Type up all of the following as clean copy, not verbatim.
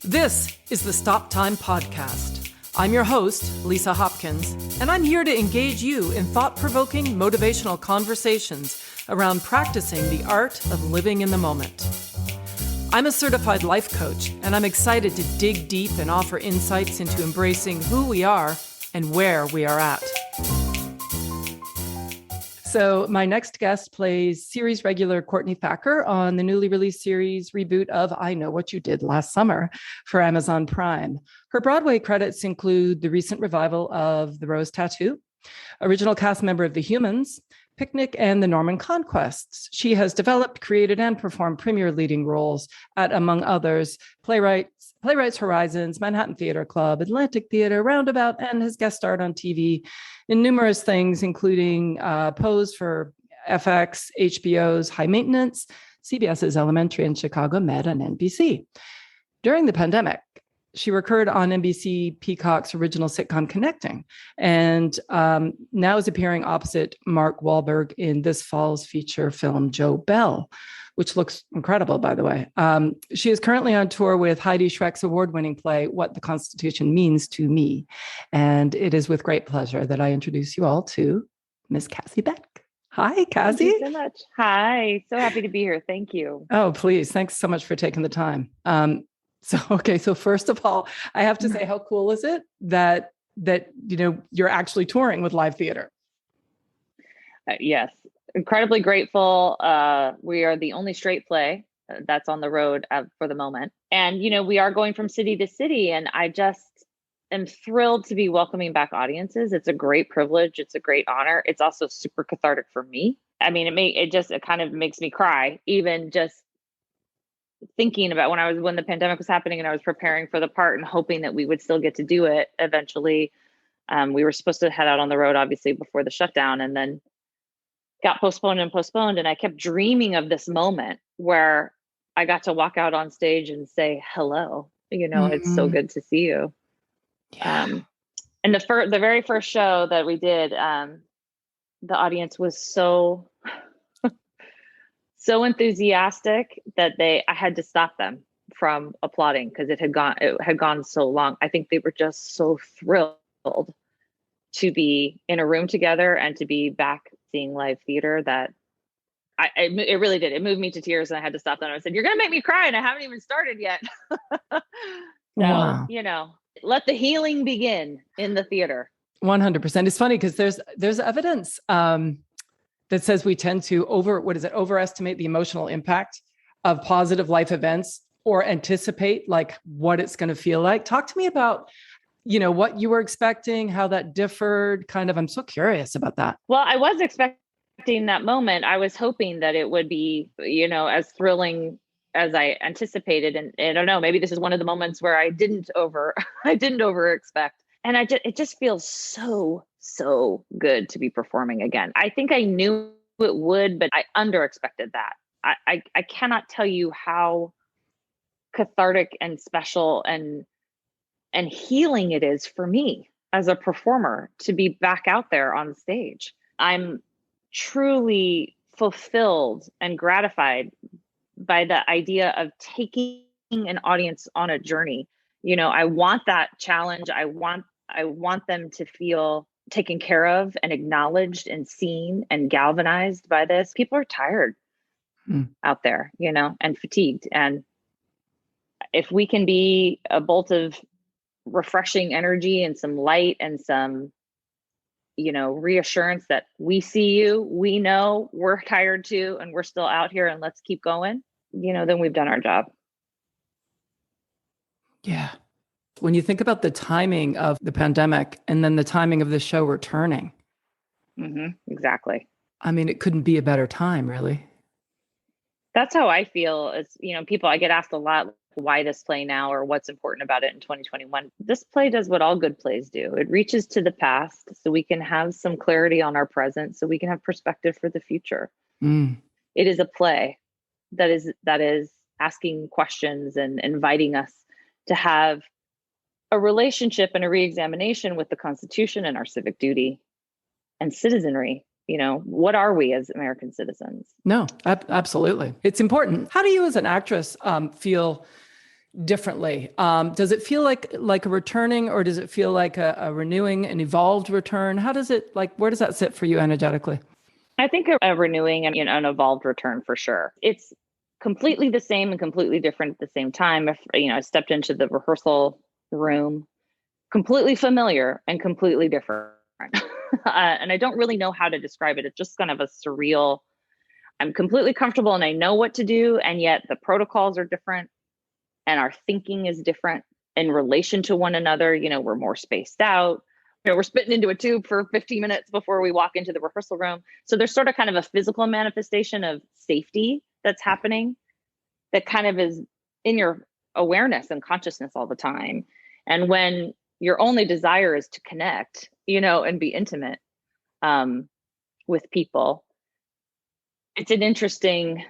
This is the Stop Time Podcast. I'm your host, Lisa Hopkins, and I'm here to engage you in thought-provoking, motivational conversations around practicing the art of living in the moment. I'm a certified life coach, and I'm excited to dig deep and offer insights into embracing who we are and where we are at. So my next guest plays series regular Courtney Thacker on the newly released series reboot of I Know What You Did Last Summer for Amazon Prime. Her Broadway credits include the recent revival of The Rose Tattoo, original cast member of The Humans, Picnic, and The Norman Conquests. She has developed, created, and performed premier leading roles at, among others, Playwrights Horizons, Manhattan Theater Club, Atlantic Theater, Roundabout, and has guest starred on TV in numerous things, including Pose for FX, HBO's High Maintenance, CBS's Elementary, and Chicago Med on NBC. During the pandemic, she recurred on NBC Peacock's original sitcom Connecting, and now is appearing opposite Mark Wahlberg in this fall's feature film Joe Bell, which looks incredible, by the way. She is currently on tour with Heidi Schreck's award-winning play, What the Constitution Means to Me. And it is with great pleasure that I introduce you all to Miss Cassie Beck. Hi, Cassie. Thank you so much. Hi, so happy to be here. Thank you. Oh, please. Thanks so much for taking the time. So first of all, I have to say, how cool is it that you're actually touring with live theater? Yes, incredibly grateful. We are the only straight play that's on the road for the moment. And, we are going from city to city, and I just am thrilled to be welcoming back audiences. It's a great privilege. It's a great honor. It's also super cathartic for me. I mean, it kind of makes me cry, even just thinking about when the pandemic was happening and I was preparing for the part and hoping that we would still get to do it eventually. We were supposed to head out on the road, obviously, before the shutdown, and then got postponed. And I kept dreaming of this moment where I got to walk out on stage and say, hello, It's so good to see you. Yeah. And the very first show that we did, the audience was so enthusiastic that I had to stop them from applauding because it had gone so long. I think they were just so thrilled to be in a room together and to be back seeing live theater that it really did. It moved me to tears, and I had to stop them. I said, "You're going to make me cry, and I haven't even started yet." Wow. Let the healing begin in the theater. 100%. It's funny because there's evidence that says we tend to overestimate the emotional impact of positive life events or anticipate like what it's going to feel like. Talk to me about, what you were expecting, how that differed, I'm so curious about that. Well, I was expecting that moment. I was hoping that it would be, as thrilling as I anticipated. And I don't know, maybe this is one of the moments where I didn't over expect. And it just feels so good to be performing again. I think I knew it would, but I under expected that. I cannot tell you how cathartic and special and healing it is for me as a performer to be back out there on stage. I'm truly fulfilled and gratified by the idea of taking an audience on a journey. I want that challenge. I want them to feel taken care of and acknowledged and seen and galvanized by this. People are tired out there, and fatigued. And if we can be a bolt of refreshing energy and some light and some, reassurance that we see you, we know we're tired too, and we're still out here and let's keep going, then we've done our job. Yeah. When you think about the timing of the pandemic and then the timing of the show returning. Exactly. I mean, it couldn't be a better time, really. That's how I feel. It's, I get asked a lot, why this play now or what's important about it in 2021. This play does what all good plays do. It reaches to the past so we can have some clarity on our present, so we can have perspective for the future. It is a play that is asking questions and inviting us to have a relationship and a reexamination with the Constitution and our civic duty and citizenry. What are we as American citizens? No, absolutely. It's important. How do you as an actress feel differently. Does it feel like a returning, or does it feel like a renewing, an evolved return? How does it like, where does that sit for you energetically? I think a renewing and an evolved return for sure. It's completely the same and completely different at the same time. If I stepped into the rehearsal room, completely familiar and completely different. And I don't really know how to describe it. It's just kind of a surreal. I'm completely comfortable and I know what to do, and yet the protocols are different and our thinking is different in relation to one another. We're more spaced out. We're spitting into a tube for 15 minutes before we walk into the rehearsal room. So there's sort of kind of a physical manifestation of safety that's happening that kind of is in your awareness and consciousness all the time. And when your only desire is to connect, and be intimate with people, it's an interesting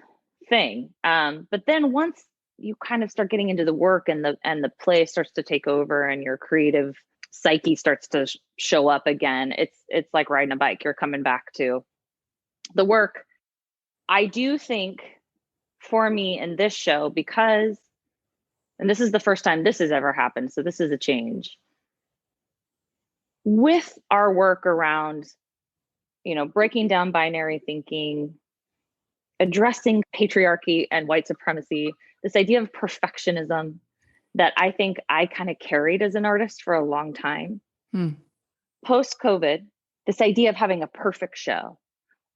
thing. But then once you kind of start getting into the work and the play starts to take over and your creative psyche starts to show up again, it's like riding a bike. You're coming back to the work. I do think for me in this show, because, and this is the first time this has ever happened, so this is a change with our work around, breaking down binary thinking, addressing patriarchy and white supremacy, this idea of perfectionism that I think I kind of carried as an artist for a long time. Post-COVID, this idea of having a perfect show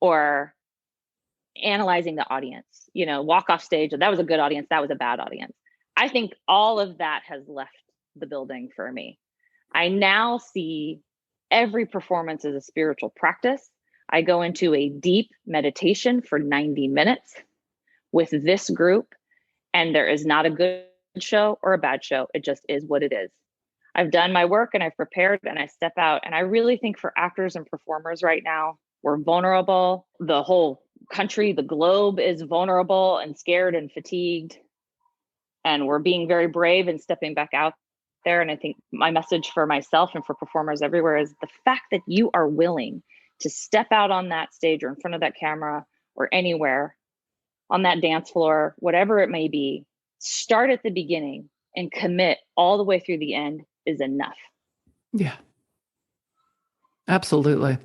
or analyzing the audience, walk off stage, that was a good audience, that was a bad audience. I think all of that has left the building for me. I now see every performance as a spiritual practice. I go into a deep meditation for 90 minutes with this group, and there is not a good show or a bad show. It just is what it is. I've done my work and I've prepared and I step out. And I really think for actors and performers right now, we're vulnerable. The whole country, the globe is vulnerable and scared and fatigued. And we're being very brave and stepping back out there. And I think my message for myself and for performers everywhere is the fact that you are willing to step out on that stage or in front of that camera or anywhere on that dance floor, whatever it may be, start at the beginning and commit all the way through the end is enough. Yeah, absolutely.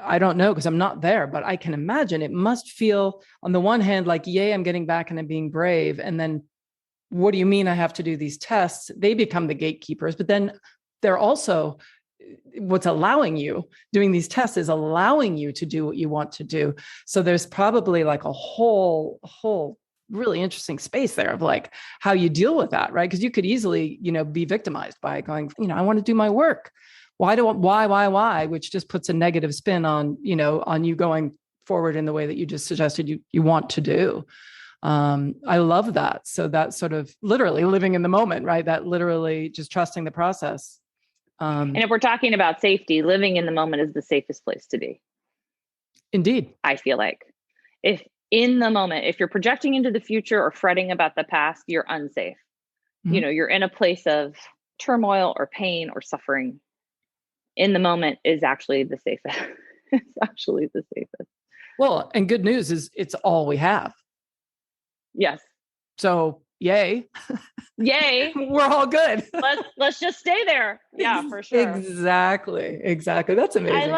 I don't know because I'm not there, but I can imagine it must feel on the one hand like, yay, I'm getting back and I'm being brave. And then what do you mean I have to do these tests? They become the gatekeepers, but then they're also what's allowing you doing these tests is allowing you to do what you want to do. So there's probably like a whole really interesting space there of like how you deal with that, right? Because you could easily, be victimized by going, I want to do my work. Why? Which just puts a negative spin on, on you going forward in the way that you just suggested you want to do. I love that. So that's sort of literally living in the moment, right? That literally just trusting the process. And if we're talking about safety, living in the moment is the safest place to be. Indeed. I feel like if in the moment, if you're projecting into the future or fretting about the past, you're unsafe. Mm-hmm. You're in a place of turmoil or pain or suffering. In the moment is actually the safest. It's actually the safest. Well, and good news is it's all we have. Yes. So yay. Yay. We're all good. Let's just stay there. Yeah, for sure. Exactly. That's amazing.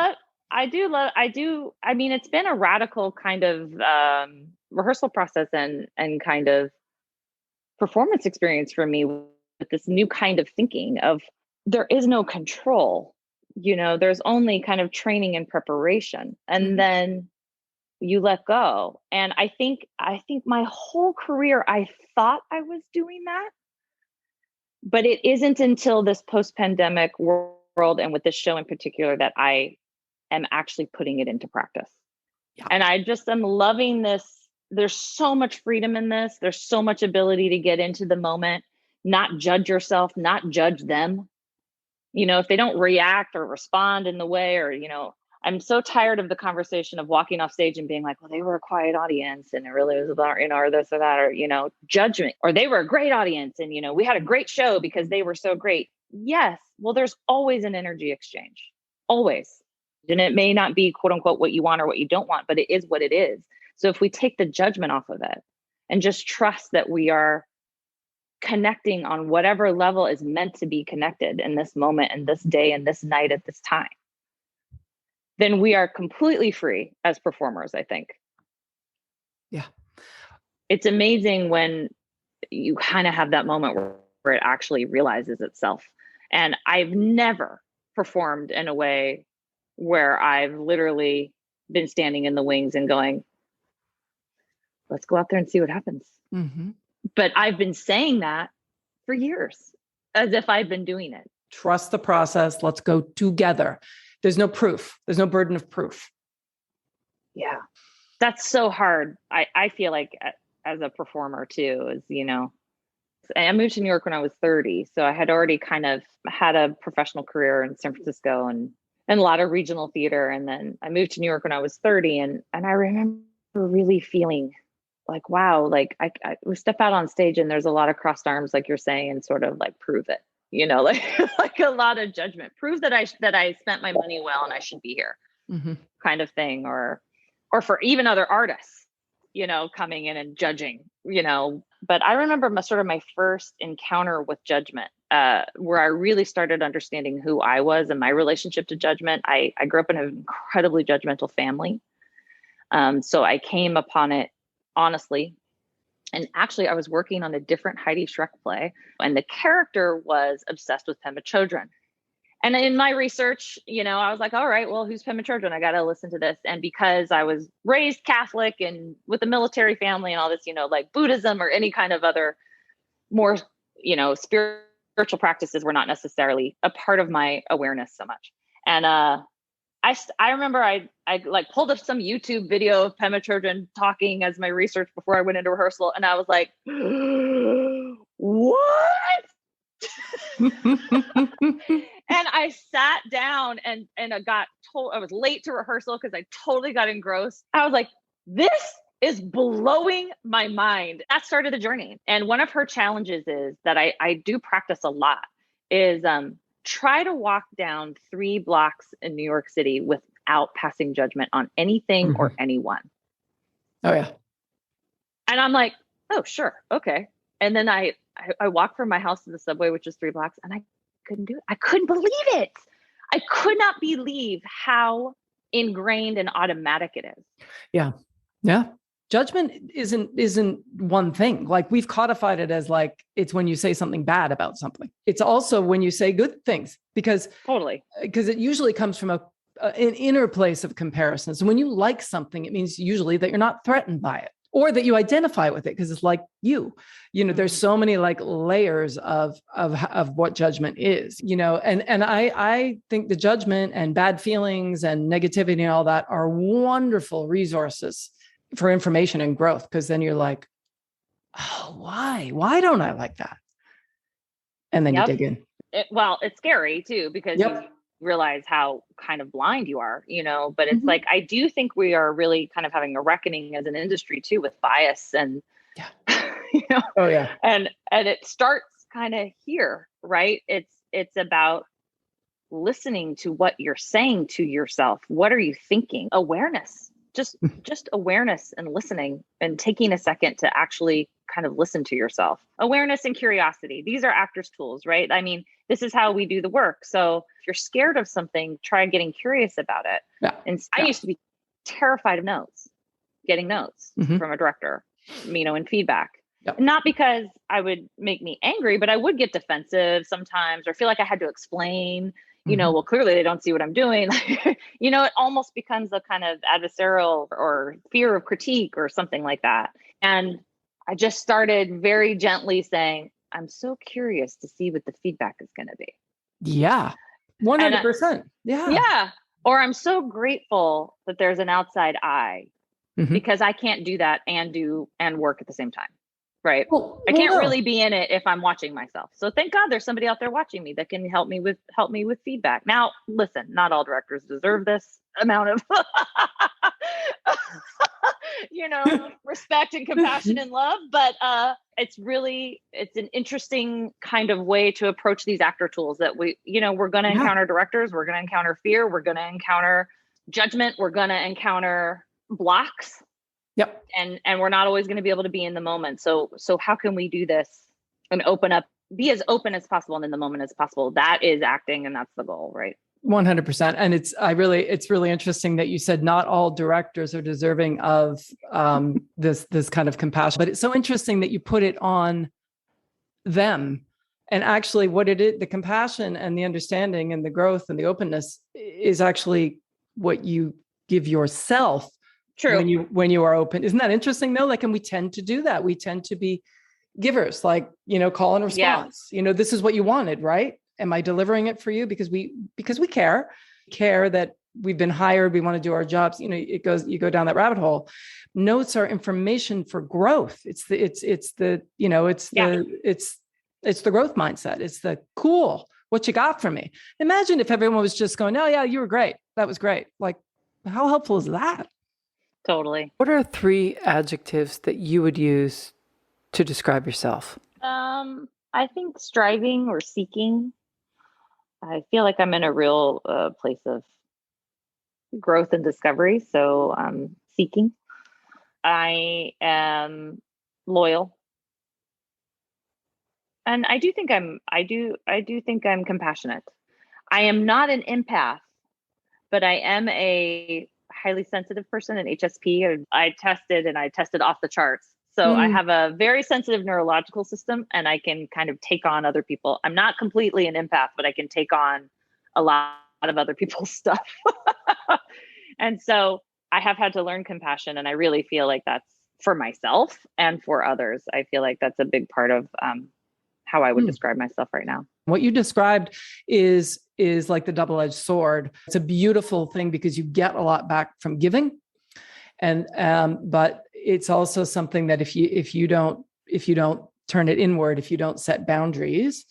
I mean, it's been a radical kind of rehearsal process and kind of performance experience for me with this new kind of thinking of there is no control. There's only kind of training and preparation, and then you let go. And I think my whole career, I thought I was doing that, but it isn't until this post-pandemic world and with this show in particular that I am actually putting it into practice. Yeah. And I just am loving this. There's so much freedom in this. There's so much ability to get into the moment, not judge yourself, not judge them. If they don't react or respond in the way, or, I'm so tired of the conversation of walking off stage and being like, well, they were a quiet audience and it really was about, or this or that, or, judgment, or they were a great audience and, we had a great show because they were so great. Yes. Well, there's always an energy exchange, always. And it may not be quote unquote what you want or what you don't want, but it is what it is. So if we take the judgment off of it and just trust that we are connecting on whatever level is meant to be connected in this moment and this day and this night at this time, then we are completely free as performers, I think. Yeah. It's amazing when you kind of have that moment where it actually realizes itself. And I've never performed in a way where I've literally been standing in the wings and going, let's go out there and see what happens. Mm-hmm. But I've been saying that for years, as if I've been doing it. Trust the process. Let's go together. There's no proof. There's no burden of proof. Yeah. That's so hard. I feel like as a performer too, is, you know, I moved to New York when I was 30. So I had already kind of had a professional career in San Francisco and a lot of regional theater. And then I moved to New York when I was 30. And I remember really feeling like, wow, like I we step out on stage and there's a lot of crossed arms, like you're saying, and sort of like, prove it, you know, like, like a lot of judgment, prove that I spent my money well and I should be here, mm-hmm. kind of thing. Or for even other artists, you know, coming in and judging, you know. But I remember my first encounter with judgment, where I really started understanding who I was and my relationship to judgment. I grew up in an incredibly judgmental family. So I came upon it honestly. And actually, I was working on a different Heidi Schreck play, and the character was obsessed with Pema Chodron. And in my research, you know, I was like, all right, well, who's Pema Chodron? I got to listen to this. And because I was raised Catholic and with a military family and all this, you know, like Buddhism or any kind of other more, you know, spiritual practices were not necessarily a part of my awareness so much. And I remember I like pulled up some YouTube video of Pema Chodron talking as my research before I went into rehearsal. And I was like, what? And I sat down and I got told, I was late to rehearsal because I totally got engrossed. I was like, this is blowing my mind. That started the journey. And one of her challenges is that I do practice a lot is try to walk down 3 blocks in New York City without passing judgment on anything or anyone. Oh, yeah. And I'm like, oh, sure. Okay. And then I walked from my house to the subway, which is 3 blocks, and I couldn't do it. I couldn't believe it. I could not believe how ingrained and automatic it is. Yeah. Yeah. Judgment isn't one thing. Like we've codified it as like, it's when you say something bad about something. It's also when you say good things because it usually comes from an inner place of comparison. So when you like something, it means usually that you're not threatened by it or that you identify with it because it's like you know, there's so many like layers of what judgment is, you know, and I think the judgment and bad feelings and negativity and all that are wonderful resources for information and growth. Because then you're like, oh, why don't I like that? And then you dig in. It's scary too, because you realize how kind of blind you are, you know, but it's like, I do think we are really kind of having a reckoning as an industry too, with bias and, you know, and it starts kind of here, right? It's about listening to what you're saying to yourself. What are you thinking? Awareness, just awareness and listening and taking a second to actually kind of listen to yourself. Awareness and curiosity. These are actors' tools, right? I mean, this is how we do the work. So if you're scared of something, try getting curious about it. Yeah. And I used to be terrified of getting notes from a director, you know, and feedback. Yep. Not because I would make me angry, but I would get defensive sometimes or feel like I had to explain, you know, well, clearly they don't see what I'm doing. You know, it almost becomes a kind of adversarial or fear of critique or something like that. And I just started very gently saying, I'm so curious to see what the feedback is going to be. Yeah. 100%. Yeah. Or I'm so grateful that there's an outside eye because I can't do that and work at the same time. Right. I can't really be in it if I'm watching myself. So thank God there's somebody out there watching me that can help me with feedback. Now, listen, not all directors deserve this amount of, you know, respect and compassion and love. But it's an interesting kind of way to approach these actor tools that we're going to encounter directors. We're going to encounter fear. We're going to encounter judgment. We're going to encounter blocks. Yep. And we're not always going to be able to be in the moment. So how can we do this and open up, be as open as possible and in the moment as possible. That is acting, and that's the goal, right? 100%. And it's really interesting that you said not all directors are deserving of this kind of compassion, but it's so interesting that you put it on them. And actually what it is, the compassion and the understanding and the growth and the openness is actually what you give yourself. True. When you are open. Isn't that interesting though? Like, and we tend to do that. We tend to be givers, like, call and response. Yeah. This is what you wanted, right? Am I delivering it for you? Because we care that we've been hired. We want to do our jobs. You go down that rabbit hole. Notes are information for growth. It's the growth mindset. It's the cool, what you got for me. Imagine if everyone was just going, oh yeah, you were great. That was great. Like, how helpful is that? Totally. What are 3 adjectives that you would use to describe yourself? I think striving or seeking. I feel like I'm in a real place of growth and discovery. So seeking. I am loyal. And I do think I'm compassionate. I am not an empath, but I am a highly sensitive person, an HSP. I tested off the charts. So I have a very sensitive neurological system, and I can kind of take on other people. I'm not completely an empath, but I can take on a lot of other people's stuff. And so I have had to learn compassion, and I really feel like that's for myself and for others. I feel like that's a big part of how I would describe myself right now. What you described is like the double-edged sword. It's a beautiful thing because you get a lot back from giving. And, but it's also something that if you don't turn it inward, if you don't set boundaries,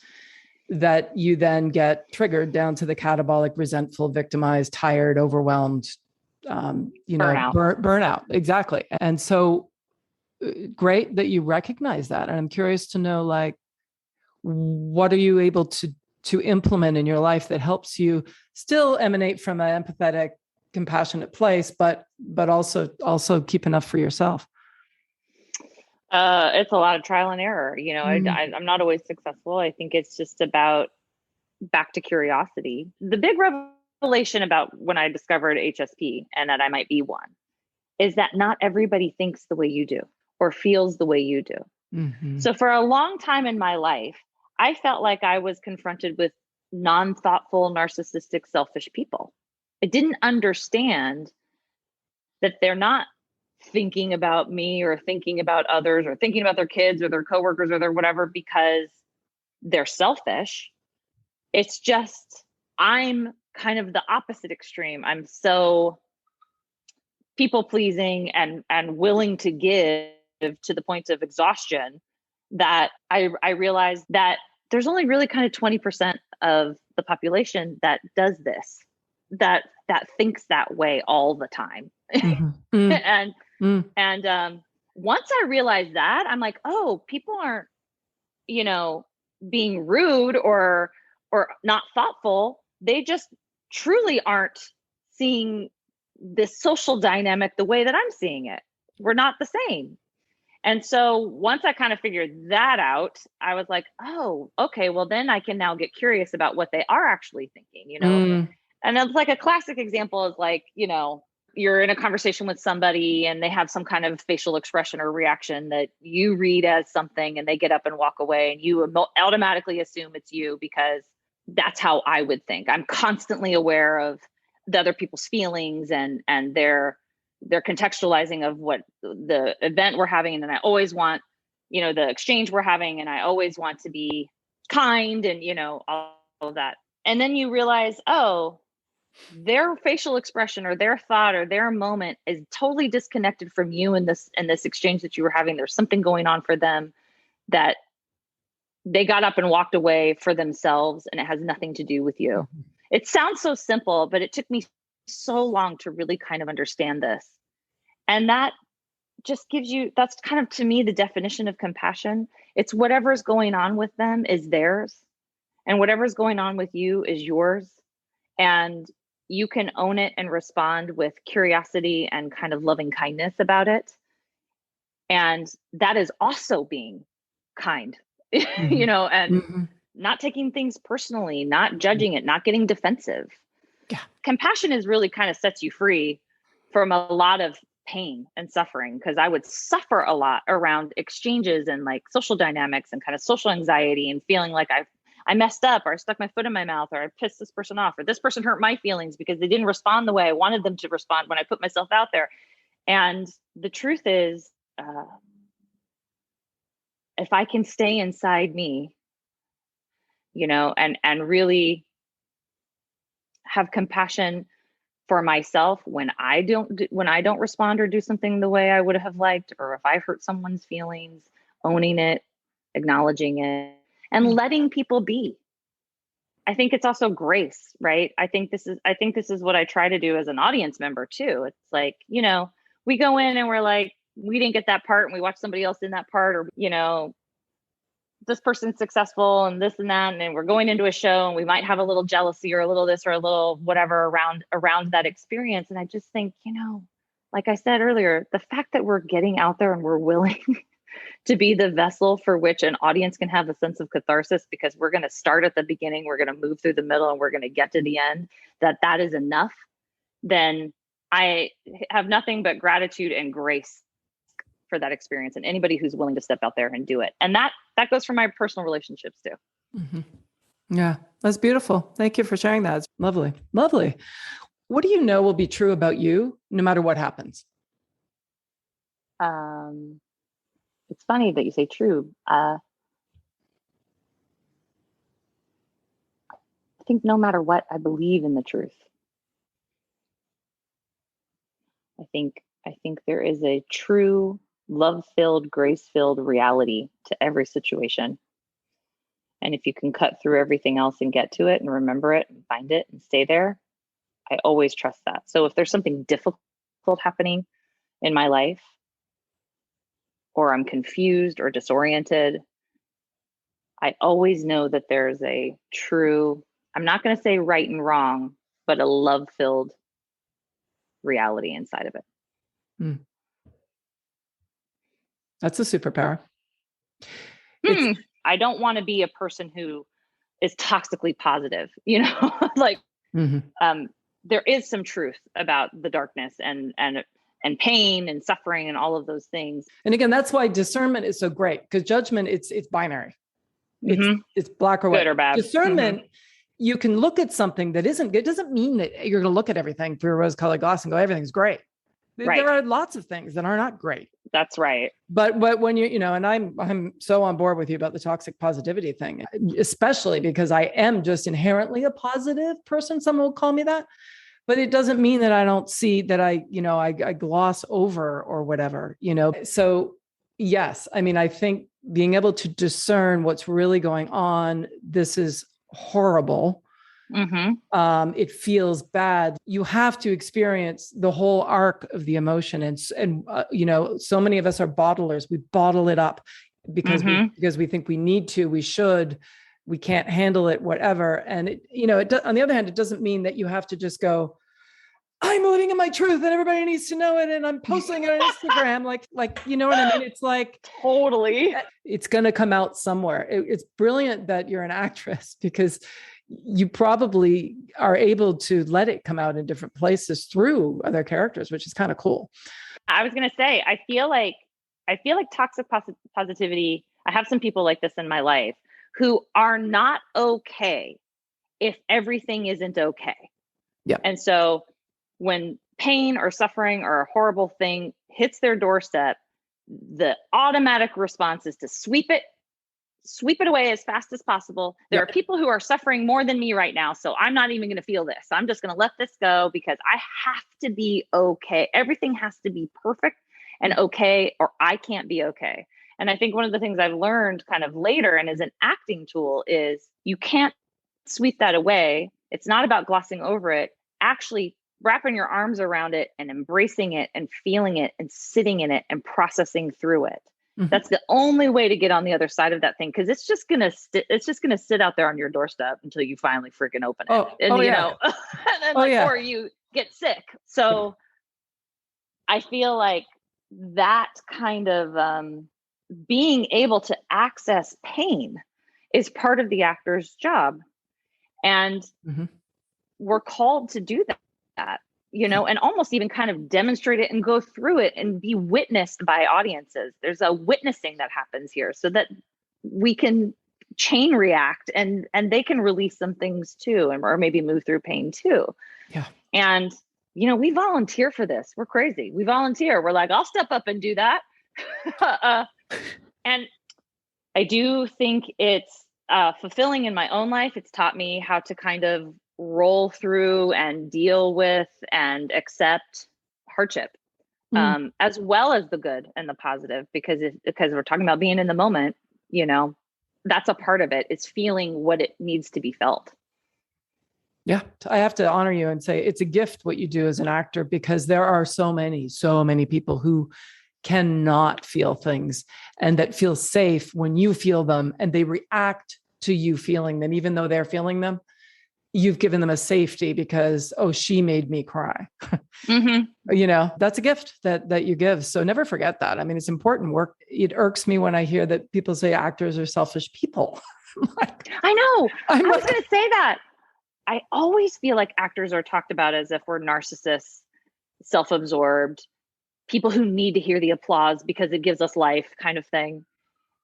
that you then get triggered down to the catabolic, resentful, victimized, tired, overwhelmed, burnout. Exactly. And so great that you recognize that. And I'm curious to know, like, what are you able to implement in your life that helps you still emanate from an empathetic, compassionate place, but also keep enough for yourself? It's a lot of trial and error. I'm not always successful. I think it's just about back to curiosity. The big revelation about when I discovered HSP, and that I might be one, is that not everybody thinks the way you do or feels the way you do. Mm-hmm. So for a long time in my life, I felt like I was confronted with non-thoughtful, narcissistic, selfish people. I didn't understand that they're not thinking about me or thinking about others or thinking about their kids or their coworkers or their whatever because they're selfish. It's just, I'm kind of the opposite extreme. I'm so people pleasing and willing to give to the point of exhaustion that I realized that there's only really kind of 20% of the population that does this, that thinks that way all the time. Mm-hmm. And once I realized that, I'm like, oh, people aren't, being rude or not thoughtful. They just truly aren't seeing this social dynamic the way that I'm seeing it. We're not the same. And so once I kind of figured that out, I was like, oh, okay, well, then I can now get curious about what they are actually thinking, And it's like a classic example is like, you're in a conversation with somebody and they have some kind of facial expression or reaction that you read as something and they get up and walk away and you automatically assume it's you because that's how I would think. I'm constantly aware of the other people's feelings and their contextualizing of what the event we're having. And then I always want, the exchange we're having, and I always want to be kind and, all of that. And then you realize, oh, their facial expression or their thought or their moment is totally disconnected from you in this exchange that you were having. There's something going on for them that they got up and walked away for themselves, and it has nothing to do with you. Mm-hmm. It sounds so simple, but it took me so long to really kind of understand this. And that just gives you, that's kind of, to me, the definition of compassion. It's whatever's going on with them is theirs, and whatever's going on with you is yours. And you can own it and respond with curiosity and kind of loving kindness about it. And that is also being kind you know, and Mm-hmm. not taking things personally, not judging it, not getting defensive. Yeah. Compassion is really kind of sets you free from a lot of pain and suffering, because I would suffer a lot around exchanges and like social dynamics and kind of social anxiety and feeling like I messed up, or I stuck my foot in my mouth, or I pissed this person off, or this person hurt my feelings because they didn't respond the way I wanted them to respond when I put myself out there. And the truth is, if I can stay inside me, you know, and really have compassion for myself when I don't respond or do something the way I would have liked, or if I hurt someone's feelings, owning it, acknowledging it, and letting people be. I think it's also grace, right? I think this is what I try to do as an audience member too. It's like, you know, we go in and we're like, we didn't get that part, and we watch somebody else in that part, or, you know, this person's successful and this and that, and we're going into a show and we might have a little jealousy or a little this or a little whatever around that experience. And I just think, you know, like I said earlier, the fact that we're getting out there and we're willing to be the vessel for which an audience can have a sense of catharsis, because we're going to start at the beginning, we're going to move through the middle, and we're going to get to the end, that is enough, then I have nothing but gratitude and grace for that experience, and anybody who's willing to step out there and do it. And that goes for my personal relationships too. Mm-hmm. Yeah, that's beautiful. Thank you for sharing that. It's lovely. Lovely. What do you know will be true about you no matter what happens? It's funny that you say true. I think no matter what, I believe in the truth. I think there is a true love-filled, grace-filled reality to every situation. And if you can cut through everything else and get to it and remember it and find it and stay there, I always trust that. So if there's something difficult happening in my life, or I'm confused or disoriented, I always know that there's a true, I'm not going to say right and wrong, but a love-filled reality inside of it. Mm. That's a superpower. I don't want to be a person who is toxically positive, you know, like, there is some truth about the darkness and pain and suffering and all of those things. And again, that's why discernment is so great, because judgment, it's binary. It's black or white. Good or bad. Discernment, you can look at something that isn't good. It doesn't mean that you're going to look at everything through a rose-colored glass and go, everything's great. Right. There are lots of things that are not great. That's right. But when you know, and I'm so on board with you about the toxic positivity thing, especially because I am just inherently a positive person. Someone will call me that, but it doesn't mean that I don't see that I gloss over or whatever, you know? So yes, I mean, I think being able to discern what's really going on, this is horrible. It feels bad. You have to experience the whole arc of the emotion. And you know, so many of us are bottlers. We bottle it up because we think we need to, we should, we can't handle it, whatever. And it, you know, on the other hand, it doesn't mean that you have to just go, I'm living in my truth and everybody needs to know it, and I'm posting it on Instagram. like, you know what I mean? It's like, totally, it's going to come out somewhere. It's brilliant that you're an actress, because you probably are able to let it come out in different places through other characters, which is kind of cool. I was going to say, I feel like toxic positivity. I have some people like this in my life who are not okay if everything isn't okay. Yeah. And so when pain or suffering or a horrible thing hits their doorstep, the automatic response is to sweep it away as fast as possible. There are people who are suffering more than me right now, so I'm not even going to feel this. I'm just going to let this go because I have to be okay. Everything has to be perfect and okay, or I can't be okay. And I think one of the things I've learned kind of later and as an acting tool is you can't sweep that away. It's not about glossing over it. Actually wrapping your arms around it and embracing it and feeling it and sitting in it and processing through it. That's the only way to get on the other side of that thing, because it's just gonna sit out there on your doorstep until you finally freaking open it, know, and then or you get sick. So I feel like that kind of being able to access pain is part of the actor's job. And we're called to do that, and almost even kind of demonstrate it and go through it and be witnessed by audiences. There's a witnessing that happens here so that we can chain react and they can release some things too, or maybe move through pain too. Yeah. And, we volunteer for this. We're crazy. We volunteer. We're like, I'll step up and do that. And I do think it's fulfilling in my own life. It's taught me how to kind of roll through and deal with and accept hardship, as well as the good and the positive, because we're talking about being in the moment, that's a part of it. It's feeling what it needs to be felt. Yeah. I have to honor you and say it's a gift what you do as an actor, because there are so many people who cannot feel things and that feel safe when you feel them and they react to you feeling them, even though they're feeling them. You've given them a safety because, oh, she made me cry. That's a gift that you give. So never forget that. I mean, it's important work. It irks me when I hear that people say actors are selfish people. I know. I was going to say that. I always feel like actors are talked about as if we're narcissists, self-absorbed, people who need to hear the applause because it gives us life kind of thing.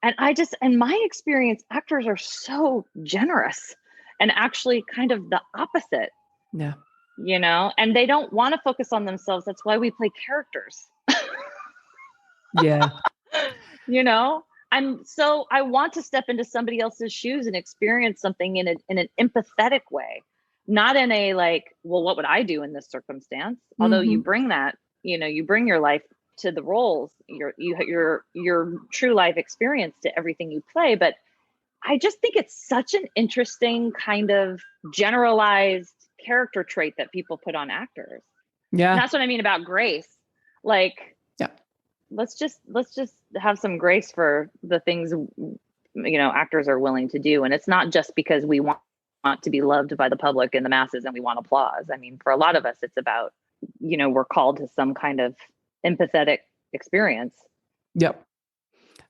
And in my experience, actors are so generous and actually kind of the opposite. Yeah. And they don't want to focus on themselves. That's why we play characters. Yeah. I want to step into somebody else's shoes and experience something in an empathetic way, not in a like, well, what would I do in this circumstance? Although you bring that, you bring your life to the roles, your true life experience to everything you play. But I just think it's such an interesting kind of generalized character trait that people put on actors. Yeah. And that's what I mean about grace. Like, yeah, let's just have some grace for the things, actors are willing to do. And it's not just because we want to be loved by the public and the masses and we want applause. I mean, for a lot of us, it's about, we're called to some kind of empathetic experience. Yep.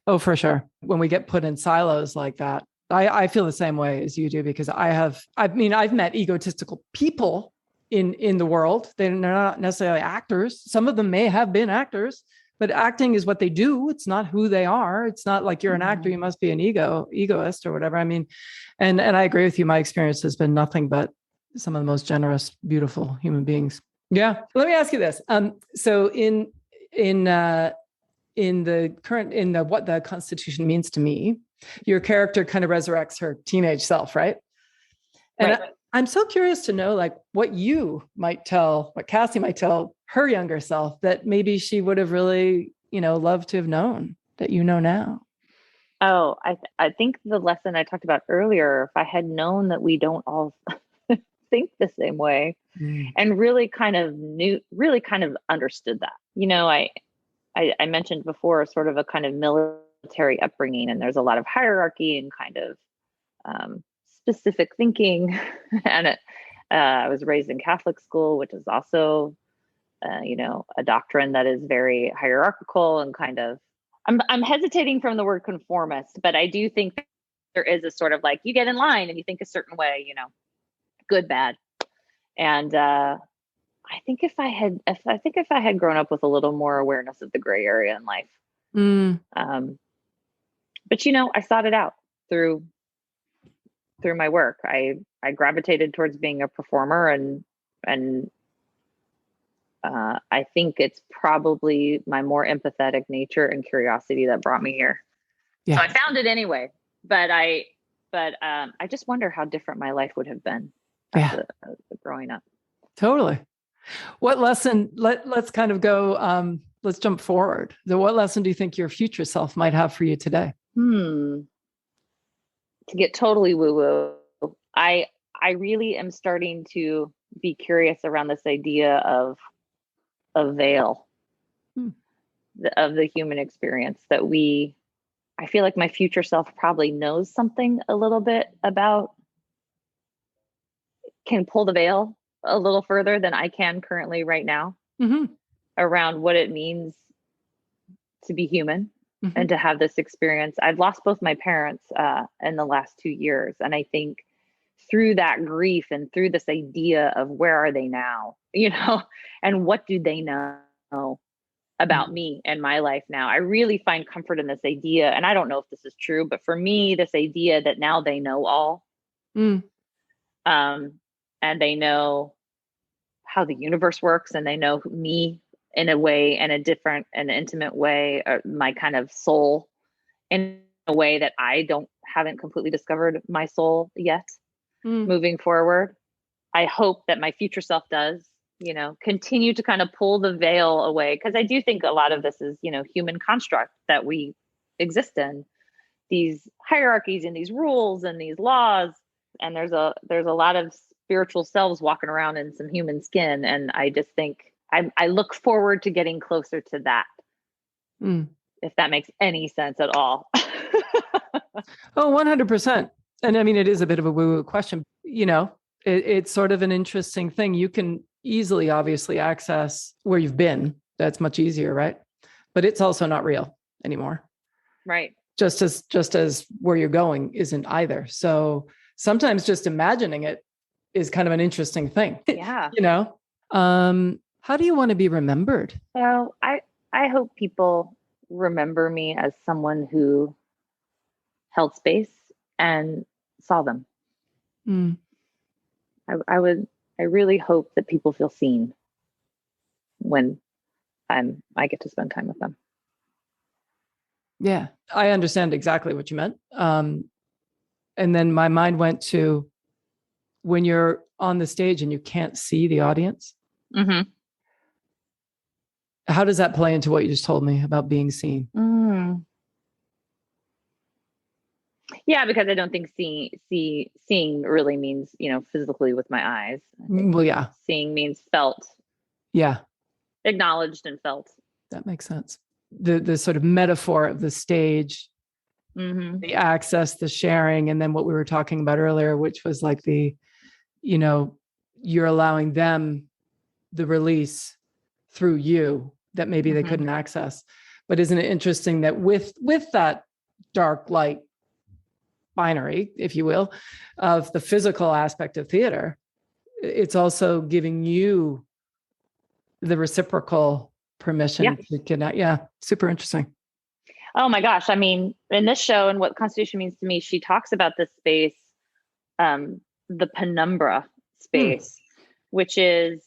Oh, for sure. When we get put in silos like that, I feel the same way as you do, because I've met egotistical people in the world. They're not necessarily actors. Some of them may have been actors, but acting is what they do. It's not who they are. It's not like you're an actor, you must be an egoist or whatever. I mean, and I agree with you. My experience has been nothing but some of the most generous, beautiful human beings. Yeah. Let me ask you this. So in what the Constitution means to me, your character kind of resurrects her teenage self, right? And right. I'm so curious to know, like, what Cassie might tell her younger self that maybe she would have really, loved to have known that now. Oh, I think the lesson I talked about earlier, if I had known that we don't all think the same way, and really kind of understood that, I mentioned before sort of a kind of military upbringing, and there's a lot of hierarchy and kind of specific thinking. And I was raised in Catholic school, which is also, a doctrine that is very hierarchical and kind of, I'm hesitating from the word conformist, but I do think there is a sort of like, you get in line and you think a certain way, good, bad. And I think if I had grown up with a little more awareness of the gray area in life, but I sought it out through my work. I gravitated towards being a performer, and I think it's probably my more empathetic nature and curiosity that brought me here. Yeah. So I found it anyway, but I just wonder how different my life would have been as growing up. Totally. What lesson, let's kind of go, let's jump forward. So what lesson do you think your future self might have for you today? To get totally woo-woo, I really am starting to be curious around this idea of a veil of the human experience that I feel like my future self probably knows something a little bit about, can pull the veil a little further than I can currently right now around what it means to be human. and to have this experience. I've lost both my parents in the last 2 years. And I think through that grief and through this idea of where are they now, and what do they know about me and my life now, I really find comfort in this idea. And I don't know if this is true, but for me, this idea that now they know all, and they know how the universe works, and they know me in a way, in a different and intimate way, my kind of soul in a way that I haven't completely discovered my soul yet. Moving forward, I hope that my future self does, continue to kind of pull the veil away. Cause I do think a lot of this is, human construct that we exist in, these hierarchies and these rules and these laws. And there's a lot of spiritual selves walking around in some human skin. And I just think I look forward to getting closer to that. If that makes any sense at all. Oh, 100%. And I mean, it is a bit of a woo-woo question. It's sort of an interesting thing. You can easily, obviously, access where you've been. That's much easier, right? But it's also not real anymore. Right. Just as where you're going isn't either. So sometimes just imagining it is kind of an interesting thing. Yeah. How do you want to be remembered? Well, I hope people remember me as someone who held space and saw them. I really hope that people feel seen when I get to spend time with them. Yeah, I understand exactly what you meant. And then my mind went to when you're on the stage and you can't see the audience. How does that play into what you just told me about being seen? Yeah, because I don't think seeing really means, physically with my eyes. Well, yeah. Seeing means felt. Yeah. Acknowledged and felt. That makes sense. The sort of metaphor of the stage, the access, the sharing, and then what we were talking about earlier, which was like you're allowing them the release through you that maybe they couldn't access. But isn't it interesting that with that dark light binary, if you will, of the physical aspect of theater, it's also giving you the reciprocal permission to connect. Yeah. Super interesting. Oh my gosh. I mean, in this show and what Constitution means to me, she talks about this space, the penumbra space, which is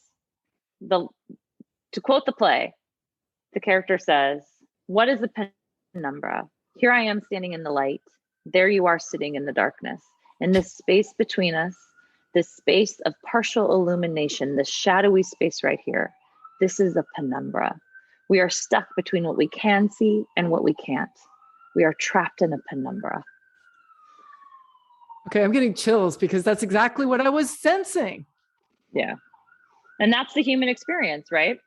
to quote the play, the character says, "What is the penumbra? Here I am standing in the light. There you are sitting in the darkness. In this space between us, this space of partial illumination, this shadowy space right here, this is a penumbra. We are stuck between what we can see and what we can't. We are trapped in a penumbra." Okay, I'm getting chills because that's exactly what I was sensing. Yeah. And that's the human experience, right?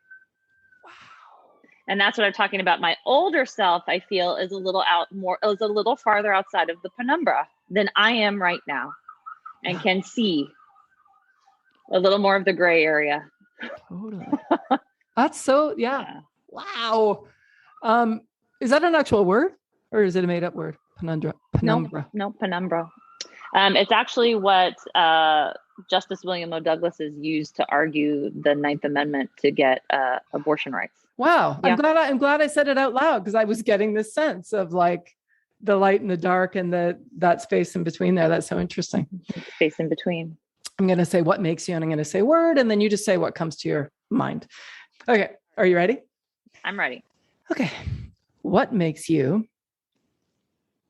Wow. And that's what I'm talking about. My older self, I feel, is a little farther outside of the penumbra than I am right now, and can see a little more of the gray area. Totally. That's so, yeah. Wow. Is that an actual word or is it a made up word? Penumbra. No, penumbra. It's actually what Justice William O. Douglas has used to argue the Ninth Amendment to get abortion rights. Wow. Yeah. I'm glad I said it out loud, because I was getting this sense of like the light and the dark and that space in between there. That's so interesting. Space in between. I'm going to say what makes you, and I'm going to say word, and then you just say what comes to your mind. Okay. Are you ready? I'm ready. Okay. What makes you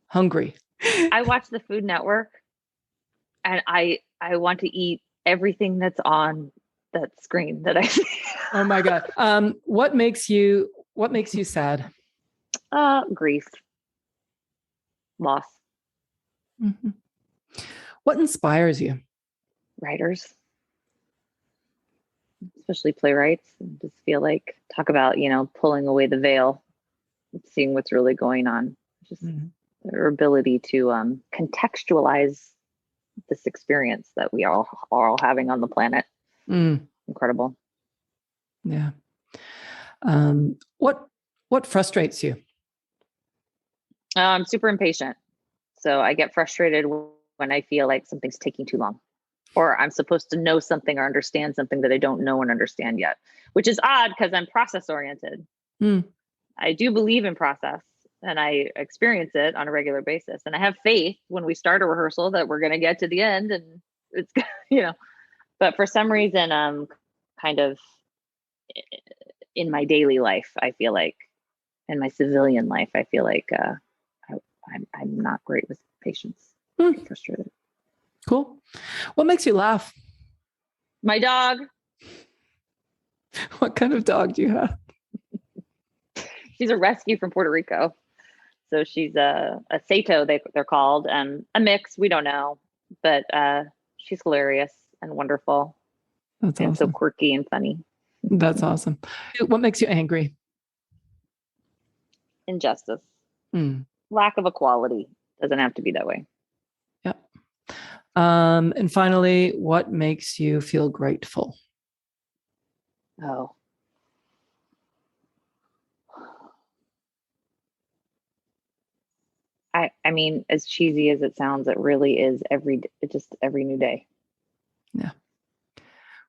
hungry? I watch the Food Network and I want to eat everything that's on that screen that I see. Oh my God. What makes you sad? Grief. Loss. Mm-hmm. What inspires you? Writers. Especially playwrights. Just feel like, talk about, pulling away the veil, seeing what's really going on. Just their ability to contextualize this experience that we are all having on the planet. Incredible. Yeah. What frustrates you? I'm super impatient. So I get frustrated when I feel like something's taking too long, or I'm supposed to know something or understand something that I don't know and understand yet, which is odd because I'm process oriented. Mm. I do believe in process and I experience it on a regular basis. And I have faith when we start a rehearsal that we're going to get to the end and it's, but for some reason, kind of in my daily life, I feel like in my civilian life, I feel like I'm not great with patience. I get frustrated. Cool. What makes you laugh? My dog. What kind of dog do you have? She's a rescue from Puerto Rico. So she's a Sato, they're called, and a mix. We don't know, but she's hilarious and wonderful. That's and awesome. So quirky and funny. That's awesome. What makes you angry? Injustice. Lack of equality. Doesn't have to be that way. Yeah. And finally, what makes you feel grateful? Oh. I mean, as cheesy as it sounds, it really is every new day. Yeah.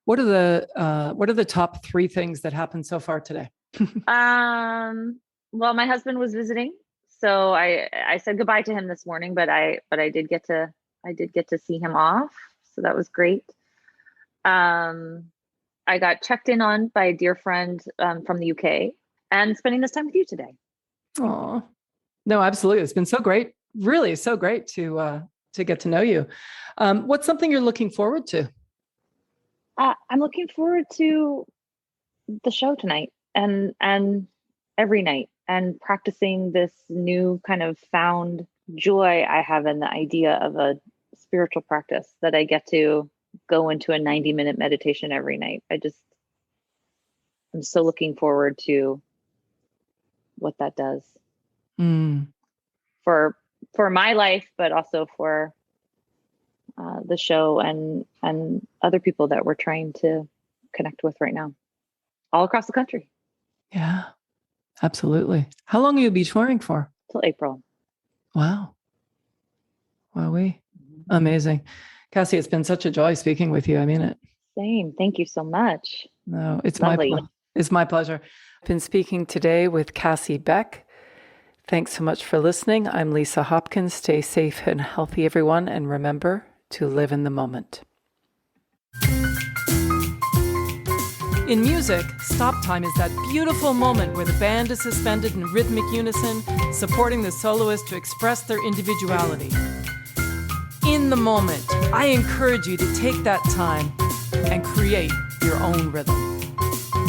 What are the top 3 things that happened so far today? Well, my husband was visiting, so I said goodbye to him this morning, but I did get to see him off, so that was great. I got checked in on by a dear friend from the UK, and spending this time with you today. Oh, no, absolutely. It's been so great. Really so great to get to know you. What's something you're looking forward to? I'm looking forward to the show tonight and every night, and practicing this new kind of found joy I have in the idea of a spiritual practice that I get to go into a 90-minute meditation every night. I'm so looking forward to what that does for my life, but also for the show and other people that we're trying to connect with right now, all across the country. Yeah, absolutely. How long will you be touring for? Till April. Wow. Wowee. Amazing. Cassie, it's been such a joy speaking with you. I mean it. Same. Thank you so much. No, it's Lovely. It's my pleasure. I've been speaking today with Cassie Beck. Thanks so much for listening. I'm Lisa Hopkins. Stay safe and healthy, everyone. And remember to live in the moment. In music, stop time is that beautiful moment where the band is suspended in rhythmic unison, supporting the soloist to express their individuality. In the moment, I encourage you to take that time and create your own rhythm.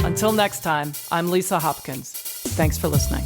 Until next time, I'm Lisa Hopkins. Thanks for listening.